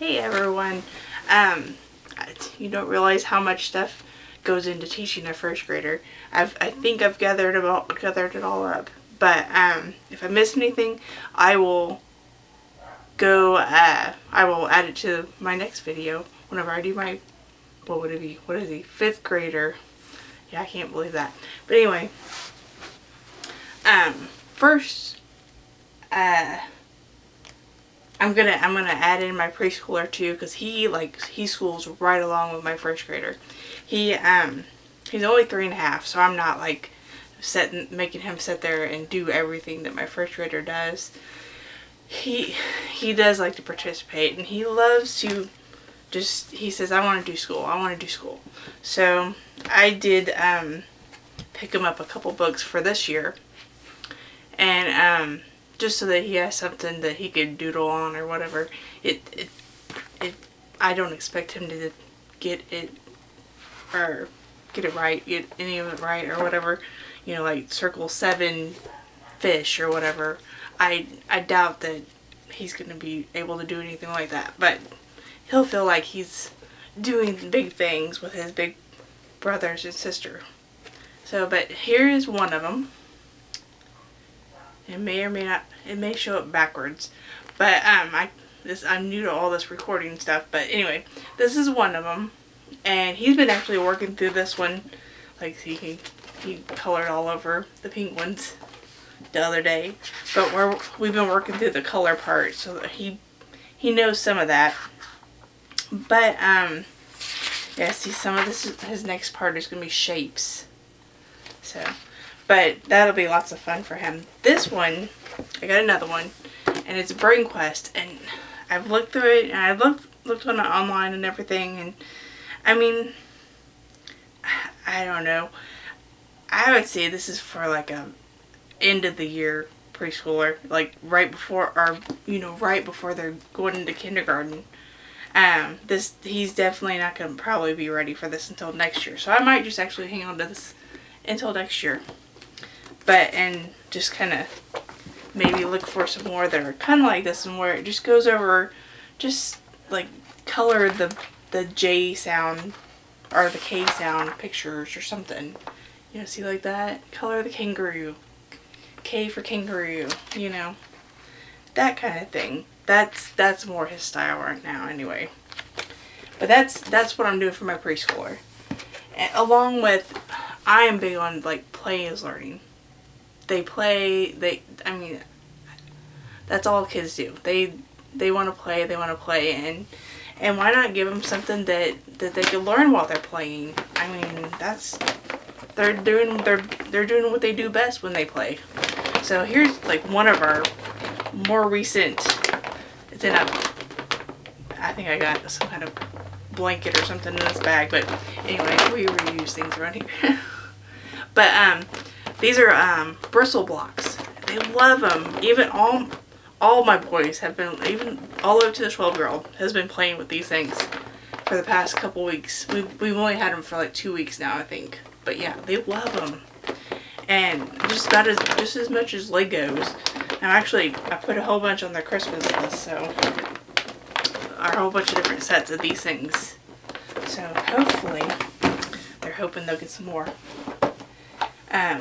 Hey everyone. Um, you don't realize how much stuff goes into teaching a first grader. I think I've gathered it all up. But if I miss anything, I will go. I will add it to my next video whenever I do my. What would it be? What is he? Fifth grader. Yeah, I can't believe that. But anyway, first, I'm gonna add in my preschooler too, because he schools right along with my first grader. He's only 3.5, so I'm not like making him sit there and do everything that my first grader does. He does like to participate, and he loves to he says, I want to do school. So I did pick him up a couple books for this year, and just so that he has something that he could doodle on or whatever. I don't expect him to get it right, get any of it right or whatever. You know, like circle 7 fish or whatever. I doubt that he's going to be able to do anything like that, but he'll feel like he's doing big things with his big brothers and sister. So, but here is one of them. It may or may not, it may show up backwards, but I'm new to all this recording stuff. But anyway, this is one of them, and he's been actually working through this one. Like, he colored all over the pink ones the other day, but we've been working through the color part, so that he knows some of that. But yeah, see, some of his next part is gonna be shapes. So, but that'll be lots of fun for him. This one, I got another one, and it's Brain Quest, and I've looked through it, and I looked on it online and everything, and I mean, I don't know. I would say this is for like a end of the year preschooler, like right before they're going into kindergarten. He's definitely not going to probably be ready for this until next year. So I might just actually hang on to this until next year. But, and just kind of maybe look for some more that are kind of like this one, where it just goes over, just like color the J sound or the K sound pictures or something. You know, see, like that? Color the kangaroo. K for kangaroo, you know. That kind of thing. That's more his style right now anyway. But that's what I'm doing for my preschooler. And along with, I am big on like play is learning. I mean, that's all kids do. They want to play, and why not give them something that they can learn while they're playing? I mean, they're doing what they do best when they play. So here's like one of our more recent. It's in I think I got some kind of blanket or something in this bag, but anyway, we reuse things around here. But these are bristle blocks. They love them. Even all my boys have been, even all the way up to the 12-year-old has been playing with these things for the past couple weeks. We've only had them for like 2 weeks now, I think. But yeah, they love them. And just as much as Legos. Now actually, I put a whole bunch on their Christmas list, so a whole bunch of different sets of these things. So hopefully, they're hoping they'll get some more.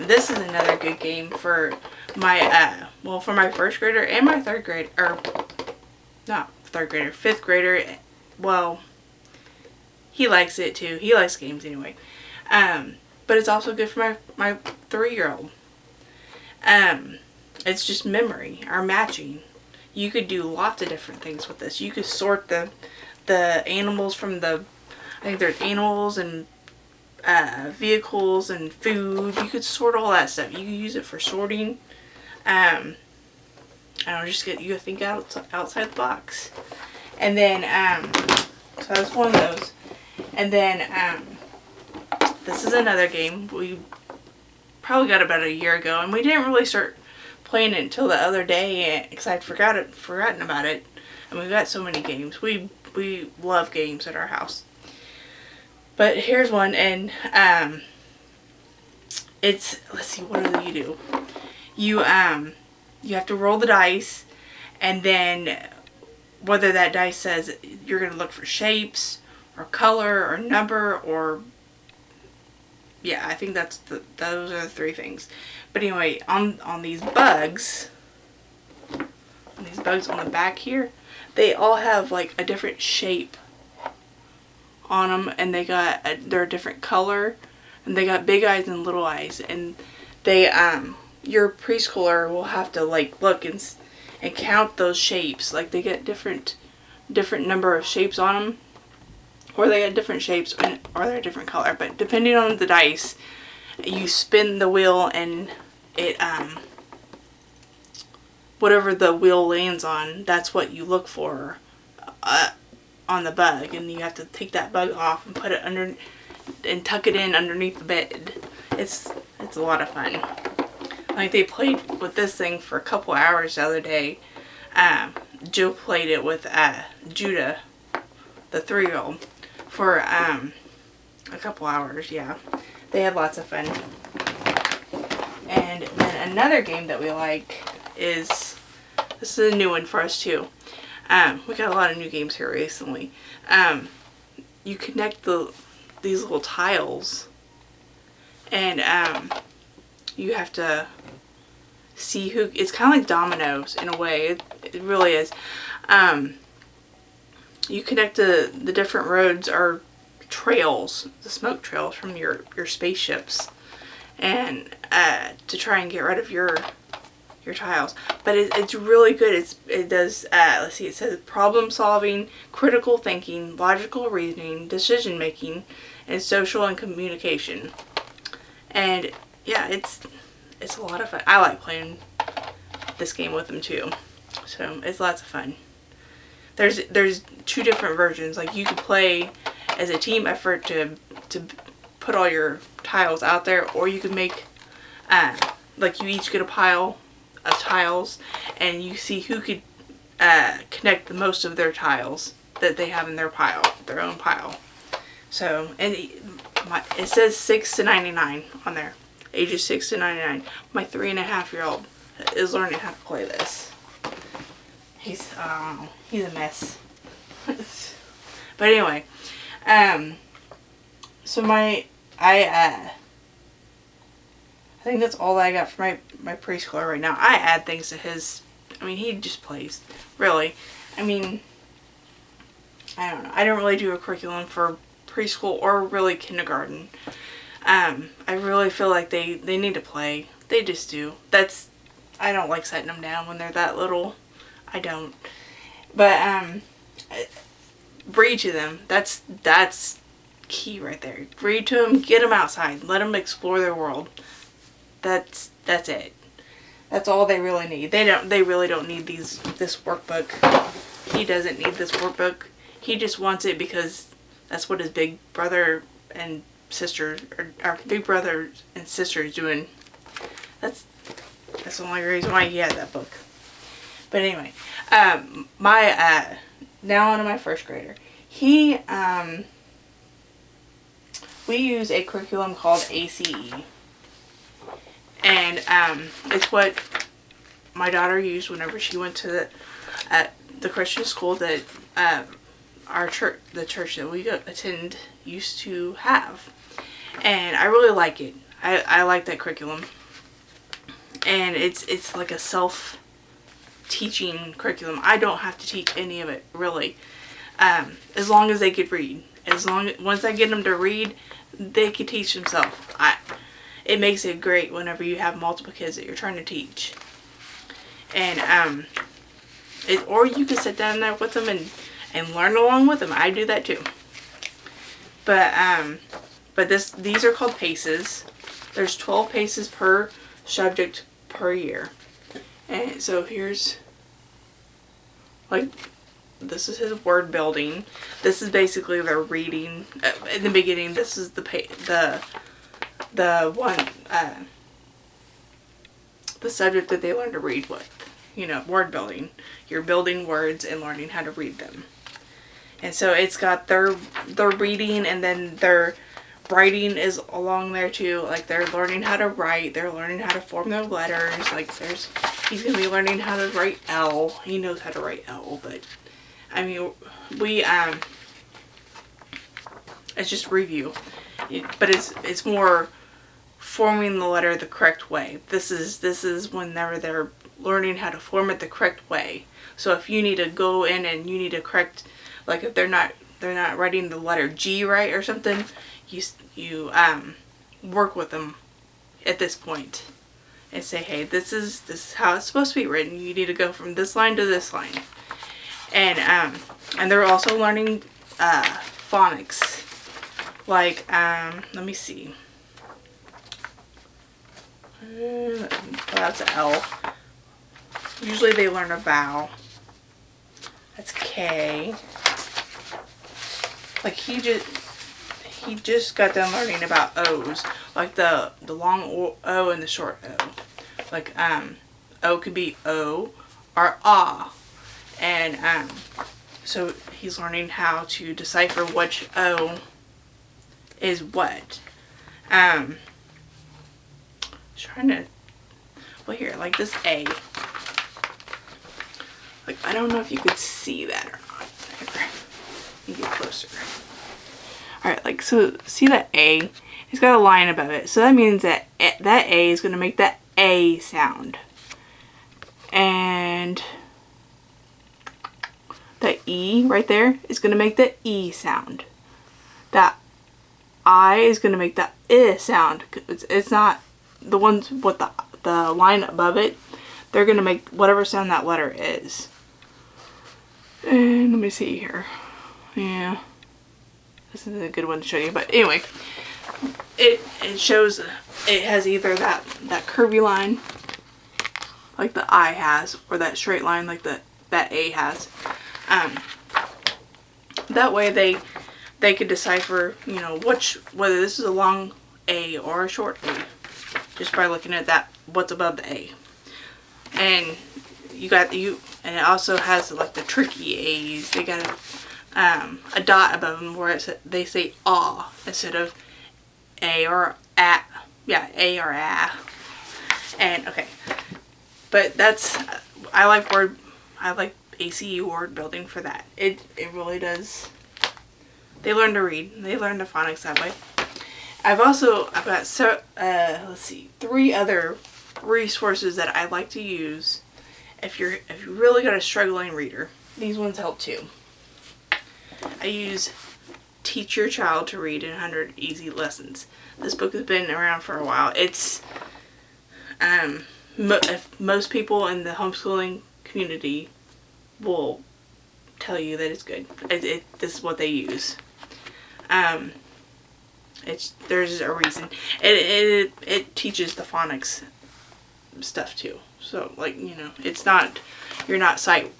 This is another good game for my for my first grader and my third grader, or not third grader, fifth grader. Well, he likes it too. He likes games anyway. But it's also good for my 3-year-old. It's just memory or matching. You could do lots of different things with this. You could sort the animals from I think there's animals and vehicles and food. You could sort all that stuff. You could use it for sorting. I don't know, just you think outside the box. And then so that's one of those. And then this is another game we probably got about a year ago, and we didn't really start playing it until the other day because I'd forgotten about it. And we've got so many games. We love games at our house. But here's one, and let's see, what do you do? You have to roll the dice, and then whether that dice says you're going to look for shapes or color or number or, yeah, I think those are the 3 things. But anyway, on these bugs, on the back here, they all have like a different shape on them, and they're a different color, and they got big eyes and little eyes, and they your preschooler will have to like look and count those shapes. Like they get different number of shapes on them, or they get different shapes, or they're a different color. But depending on the dice, you spin the wheel, and it whatever the wheel lands on, that's what you look for on the bug, and you have to take that bug off and put it under and tuck it in underneath the bed. It's a lot of fun. Like they played with this thing for a couple hours the other day. Joe played it with Judah, the 3-year-old, for a couple hours. Yeah, they had lots of fun. And then another game that we like is, this is a new one for us too. We got a lot of new games here recently. You connect these little tiles, and you have to see who. It's kind of like dominoes in a way. It really is. You connect the different roads or trails, the smoke trails from your spaceships, and to try and get rid of your tiles. But it's really good. It does, let's see, it says problem solving, critical thinking, logical reasoning, decision making, and social and communication. And yeah, it's a lot of fun. I like playing this game with them too. So it's lots of fun. There's 2 different versions. Like you could play as a team effort to put all your tiles out there, or you could make like you each get a pile of tiles, and you see who could connect the most of their tiles that they have in their own pile. So, and it says 6 to 99 on there, ages 6 to 99. My 3.5-year-old is learning how to play this. He's a mess. But anyway, so I think that's all I got for my preschooler right now. I add things to his. I mean, he just plays. Really. I mean, I don't know. I don't really do a curriculum for preschool or really kindergarten. I really feel like they need to play. They just do. I don't like setting them down when they're that little. I don't. But read to them. That's key right there. Read to them. Get them outside. Let them explore their world. That's it. That's all they really need. They really don't need this workbook. He doesn't need this workbook. He just wants it because that's what his big brother and sister, or our big brother and sister is doing. That's the only reason why he had that book. But anyway, now on to my 1st grader. We use a curriculum called ACE. And it's what my daughter used whenever she went to the Christian school that the church that we attend used to have. And I really like it. I like that curriculum. And it's like a self-teaching curriculum. I don't have to teach any of it, really. As long as they could read. Once I get them to read, they can teach themselves. It makes it great whenever you have multiple kids that you're trying to teach. And or you can sit down there with them and learn along with them. I do that too. But these are called paces. There's 12 paces per subject per year. And so here's, like, this is his word building. This is basically their reading. In the beginning, this is the subject that they learn to read with. You know, word building. You're building words and learning how to read them. And so it's got their reading, and then their writing is along there too. Like, they're learning how to write. They're learning how to form their letters. Like, he's going to be learning how to write L. He knows how to write L, but I mean, we, it's just review. But it's more forming the letter the correct way. This is whenever they're learning how to form it the correct way. So if you need to go in and you need to correct, like if they're not writing the letter G right or something, you work with them at this point and say, hey, this is how it's supposed to be written. You need to go from this line to this line. And they're also learning phonics. Like, let me see. That's L. Usually they learn a vowel. That's K. Like he just got done learning about O's, like the long O and the short O. Like O could be O or ah, and so he's learning how to decipher which O is what. Trying to, well here, like this A. Like I don't know if you could see that or not. Here, let me get closer. Alright, like so see that A? It's got a line above it. So that means that that A is going to make that A sound. And that E right there is going to make the E sound. That I is going to make that I sound. It's not the ones with the line above it. They're going to make whatever sound that letter is. And let me see here. Yeah. This is a good one to show you. But anyway, it shows, it has either that curvy line like the I has, or that straight line like that A has. That way they could decipher, you know, whether this is a long A or a short A, just by looking at that, what's above the A. And and it also has like the tricky A's. They got a dot above them where they say ah instead of A or a. Yeah, A or a. And okay, but I like ACU word building for that. It really does. They learn to read. They learn the phonics that way. I've got let's see, 3 other resources that I like to use if you really got a struggling reader. These ones help too. I use Teach Your Child to Read in 100 Easy Lessons. This book has been around for a while. It's if most people in the homeschooling community will tell you that it's good. This is what they use. There's a reason. It teaches the phonics stuff too. So like, you know, it's not sight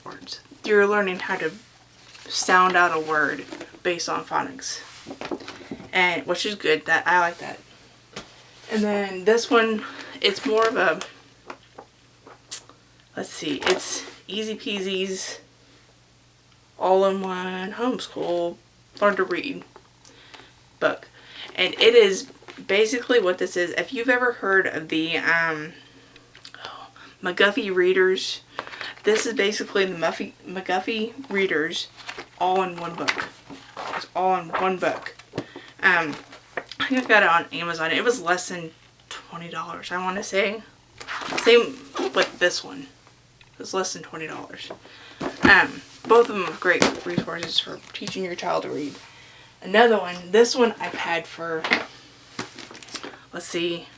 words. You're learning how to sound out a word based on phonics, and which is good. That I like that. And then this one, it's more of a, let's see, it's Easy Peasy's all-in-one homeschool learn to read book. And it is basically what this is. If you've ever heard of the McGuffey readers, this is basically the McGuffey readers all in one book. It's all in one book. I think I got it on Amazon. It was less than $20, I want to say. Same with this one. It was less than $20. Both of them are great resources for teaching your child to read. Another one, this one I've had for, let's see,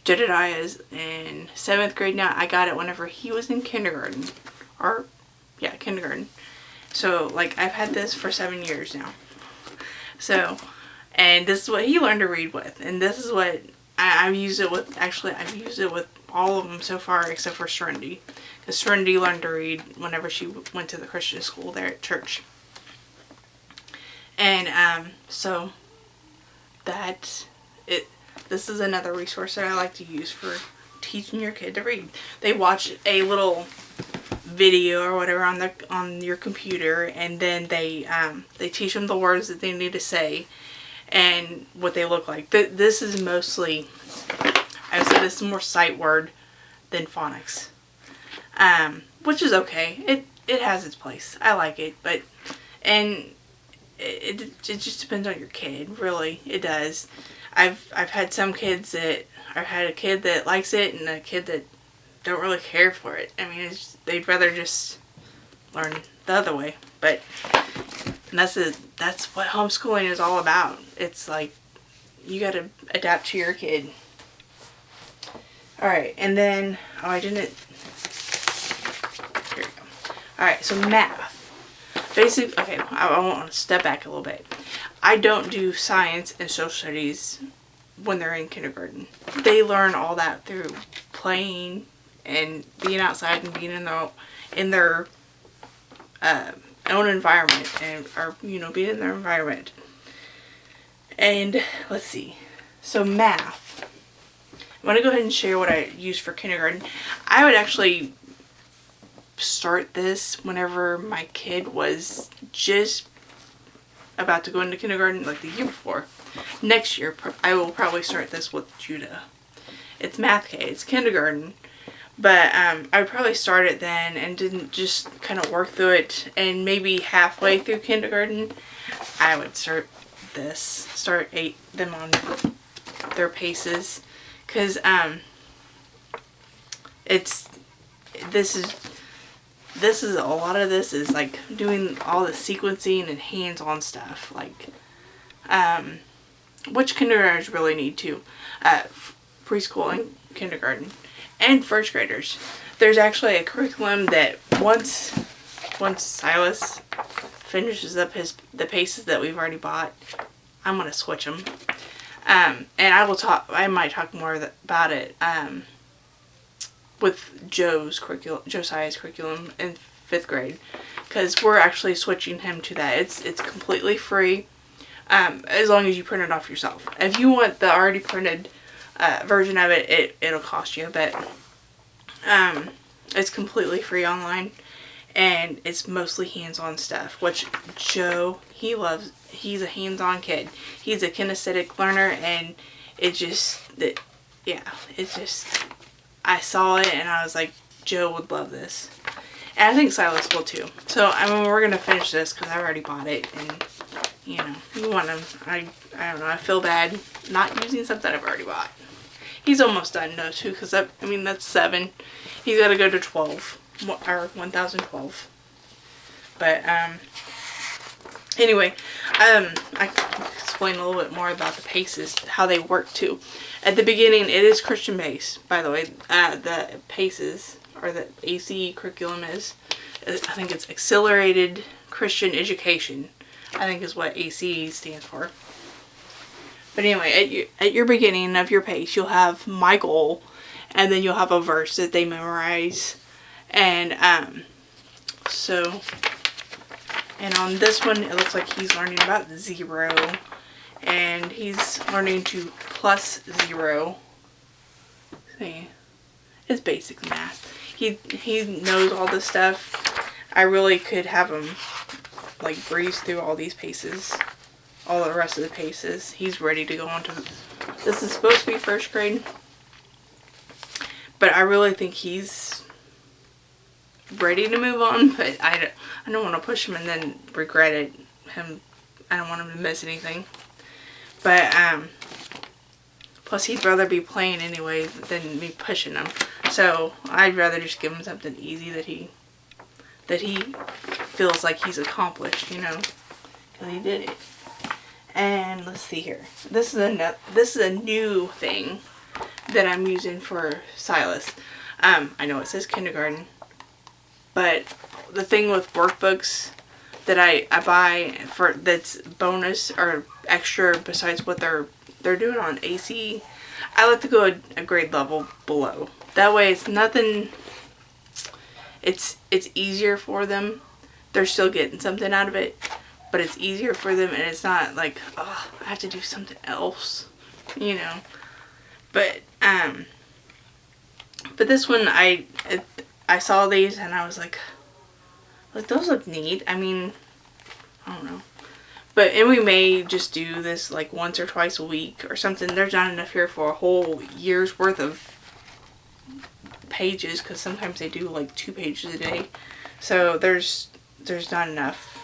Jedediah is in 7th grade now. I got it whenever he was in kindergarten. Kindergarten. So, like, I've had this for 7 years now. So, and this is what he learned to read with. And this is what I've used it with. Actually, I've used it with all of them so far except for Serenity. Because Serenity learned to read whenever she went to the Christian school there at church. And so this is another resource that I like to use for teaching your kid to read. They watch a little video or whatever on your computer, and then they teach them the words that they need to say and what they look like. This is mostly, I would say this is more sight word than phonics, which is okay. it has its place. I like it, but and it just depends on your kid, really. It does. I've had some kids that I've had a kid that likes it and a kid that don't really care for it. I mean, they'd rather just learn the other way. But that's what homeschooling is all about. It's like you got to adapt to your kid. All right, and then I didn't. Here we go. All right, so math. Basically, okay, I want to step back a little bit. I don't do science and social studies when they're in kindergarten. They learn all that through playing and being outside and being in their own environment or being in their environment. And let's see. So math. I'm going to go ahead and share what I use for kindergarten. I would actually start this whenever my kid was just about to go into kindergarten, like the year before. Next year, I will probably start this with Judah. It's Math K. It's kindergarten. But I would probably start it then and didn't just kind of work through it. And maybe halfway through kindergarten, I would start this. Start them on their paces. Because this is a lot of this is like doing all the sequencing and hands-on stuff. Like, which kindergartners really need to. Preschool and kindergarten. And first graders. There's actually a curriculum that once Silas finishes up the paces that we've already bought, I'm going to switch them. And I might talk more about it with Josiah's curriculum in 5th grade, because we're actually switching him to that. It's completely free, as long as you print it off yourself. If you want the already printed version of it, it'll cost you a bit. It's completely free online, and it's mostly hands-on stuff, which Joe, he loves. He's a hands-on kid. He's a kinesthetic learner, and I saw it and I was like, Joe would love this. And I think Silas will too. So, I mean, we're going to finish this because I already bought it, and you want to, I don't know, I feel bad not using something I've already bought. He's almost done though too, because that's 7. He's got to go to 12, or 1012. But, anyway, I can explain a little bit more about the paces, how they work too. At the beginning, it is Christian based, by the way. The paces, or the ACE curriculum is, I think it's Accelerated Christian Education, I think is what ACE stands for. But anyway, at your beginning of your pace, you'll have my goal, and then you'll have a verse that they memorize. And and on this one, it looks like he's learning about 0, and he's learning to plus 0. See, it's basic math. He knows all this stuff. I really could have him like breeze through all these paces, all the rest of the paces. He's ready to go on to. This is supposed to be 1st grade, but I really think he's ready to move on. But I don't want to push him and then regret it. I don't want him to miss anything. But plus he'd rather be playing anyway than me pushing him. So I'd rather just give him something easy that he feels like he's accomplished, because he did it. And let's see here. This is a new thing that I'm using for Silas. I know it says kindergarten, but the thing with workbooks that I buy for that's bonus or extra besides what they're doing on ACE, I like to go a grade level below. That way it's nothing. It's easier for them. They're still getting something out of it, but it's easier for them, and it's not like, oh, I have to do something else, But this one, I saw these and I was like, those look neat. I mean, I don't know. And we may just do this like once or twice a week or something. There's not enough here for a whole year's worth of pages, because sometimes they do like 2 pages a day. So there's not enough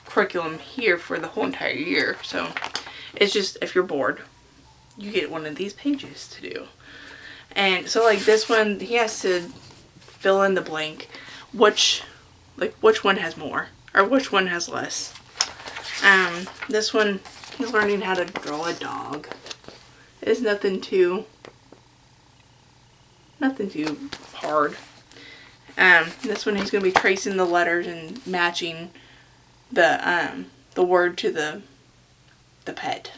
curriculum here for the whole entire year. So it's just, if you're bored, you get one of these pages to do. And so like this one, he has to fill in the blank, which one has more or which one has less. This one, he's learning how to draw a dog. It's nothing too hard. This one he's going to be tracing the letters and matching the word to the pet.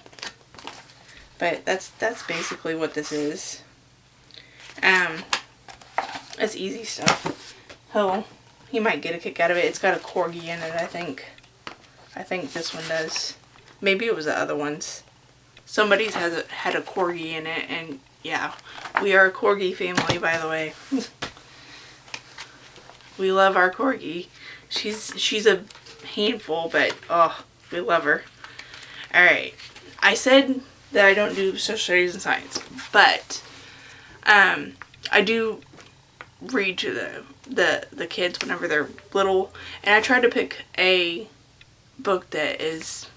But that's basically what this is. It's easy stuff. He might get a kick out of it. It's got a corgi in it, I think. I think this one does. Maybe it was the other ones. Somebody's had a corgi in it, and yeah, we are a corgi family, by the way. We love our corgi. She's a handful, but oh, we love her. All right, I said that I don't do social studies and science, but I do read to the kids whenever they're little, and I try to pick a book that is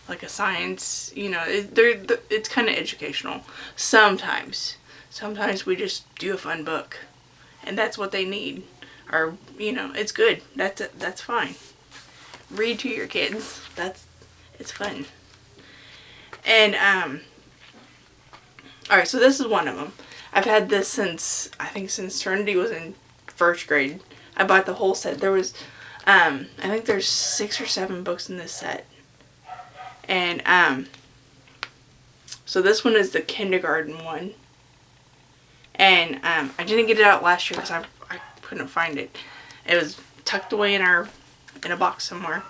like a science, it's kind of educational. Sometimes we just do a fun book, and that's what they need. Or, it's good. That's fine. Read to your kids. It's fun. And, alright, so this is one of them. I've had this since Trinity was in 1st grade. I bought the whole set. There was, I think there's 6 or 7 books in this set. And, so this one is the kindergarten one. And, I didn't get it out last year because I couldn't find it. It was tucked away in a box somewhere.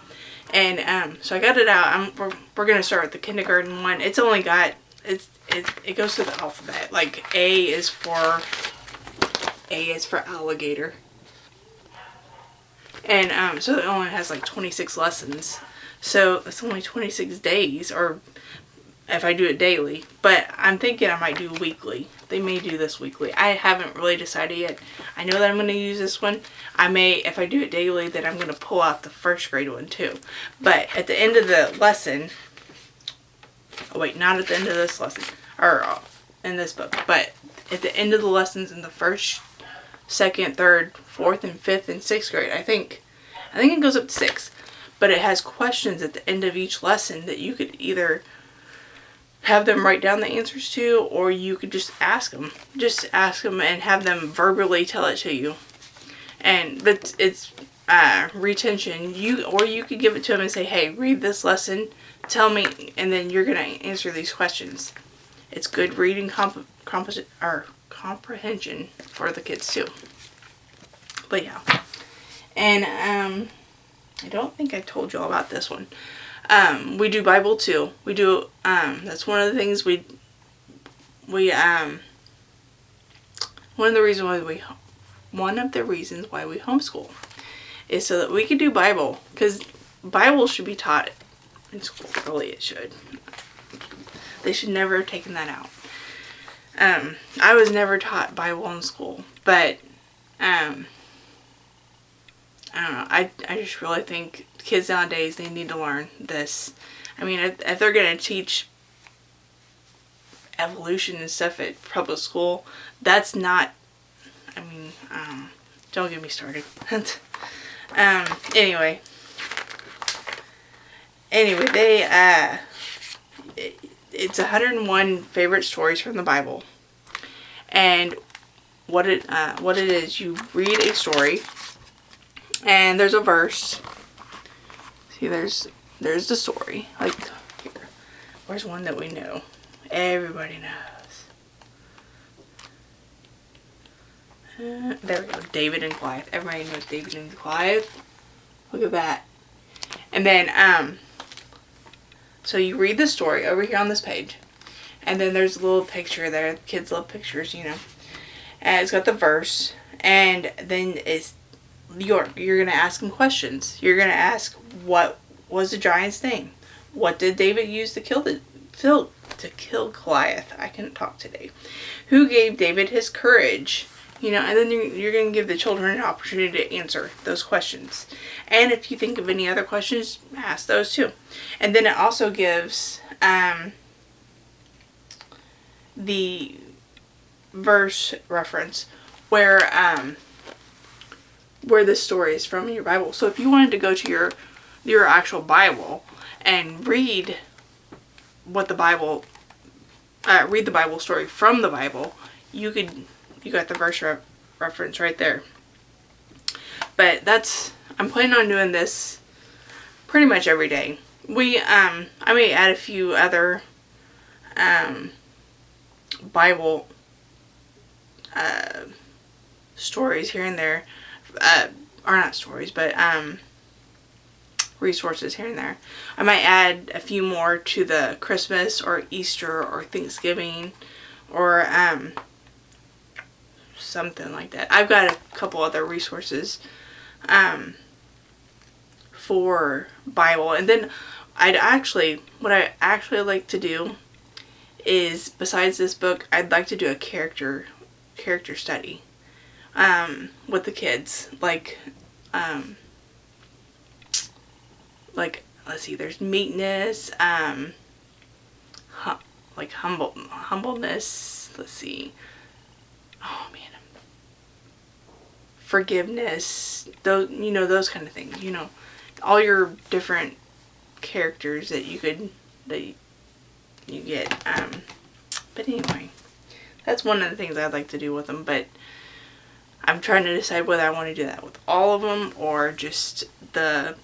And, so I got it out. We're going to start with the kindergarten one. It's only got, it goes through the alphabet. Like, A is for alligator. And, so it only has like 26 lessons. So it's only 26 days, or if I do it daily. But I'm thinking I might do weekly. They may do this weekly. I haven't really decided yet. I know that I'm going to use this one. I may, if I do it daily, then I'm going to pull out the 1st grade one too. But at the end of the lesson, oh wait, not at the end of this lesson, or in this book, but at the end of the lessons in the 1st, 2nd, 3rd, 4th, and 5th, and 6th grade, I think it goes up to 6. But it has questions at the end of each lesson that you could either have them write down the answers to, or you could just ask them. Just ask them and have them verbally tell it to you. And but it's retention. You could give it to them and say, "Hey, read this lesson. Tell me," and then you're gonna answer these questions. It's good reading comprehension for the kids too. But yeah, and I don't think I told you all about this one. We do Bible too. We do, that's one of the things one of the reasons why we homeschool is so that we can do Bible, because Bible should be taught in school. Really, it should. They should never have taken that out. I was never taught Bible in school, but, I don't know. I just really think kids nowadays, they need to learn this. I mean, if they're going to teach evolution and stuff at public school, that's not, don't get me started. Anyway, they, it's 101 favorite stories from the Bible. And what it is, you read a story, and there's a verse. See, there's the story. Like, here. Where's one that we know? Everybody knows. There we go. David and Goliath. Everybody knows David and Goliath. Look at that. And then, so you read the story over here on this page. And then there's a little picture there. Kids love pictures, And it's got the verse. And then you're going to ask them questions. You're going to ask, what was the giant's name? What did David use to kill Goliath? I couldn't talk today. Who gave David his courage? You know, and then you're going to give the children an opportunity to answer those questions. And if you think of any other questions, ask those too. And then it also gives the verse reference where this story is from in your Bible. So if you wanted to go to your actual Bible and read what the Bible, read the Bible story from the Bible, you got the verse reference right there. But I'm planning on doing this pretty much every day. I may add a few other Bible stories here and there, or not stories, but resources here and there. I might add a few more to the Christmas or Easter or Thanksgiving or something like that. I've got a couple other resources for Bible. And then what I actually like to do is, besides this book, I'd like to do a character study with the kids. Like let's see, there's meekness, like humbleness. Let's see. Oh man, forgiveness. Those kind of things. All your different characters that you get. But anyway, that's one of the things I'd like to do with them. But I'm trying to decide whether I want to do that with all of them or just the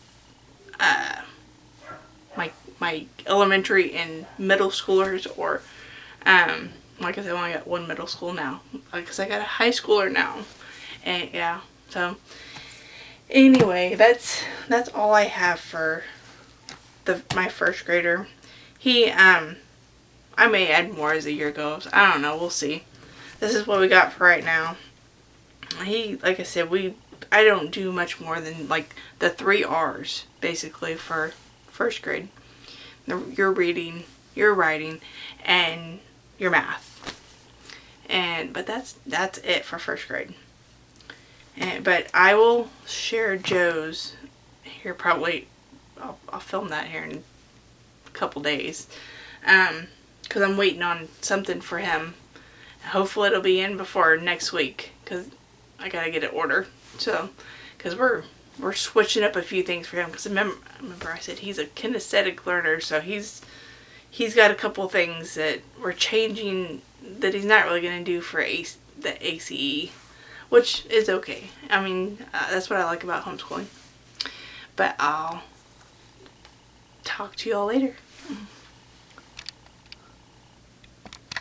my elementary and middle schoolers, or like I said, I only got one middle school now because I got a high schooler now. And yeah, so anyway, that's all I have for my first grader. He I may add more as the year goes. I don't know. We'll see. This is what we got for right now. Like I said, I don't do much more than like the 3 R's basically for first grade. Your reading, your writing, and your math. But that's it for first grade. But I will share Joe's here probably. I'll film that here in a couple days. Because I'm waiting on something for him. Hopefully it'll be in before next week, because I gotta get it ordered. So, because we're switching up a few things for him. Because remember I said he's a kinesthetic learner, so he's got a couple things that we're changing that he's not really gonna do for the ACE, which is okay. I mean, that's what I like about homeschooling. But I'll talk to you all later.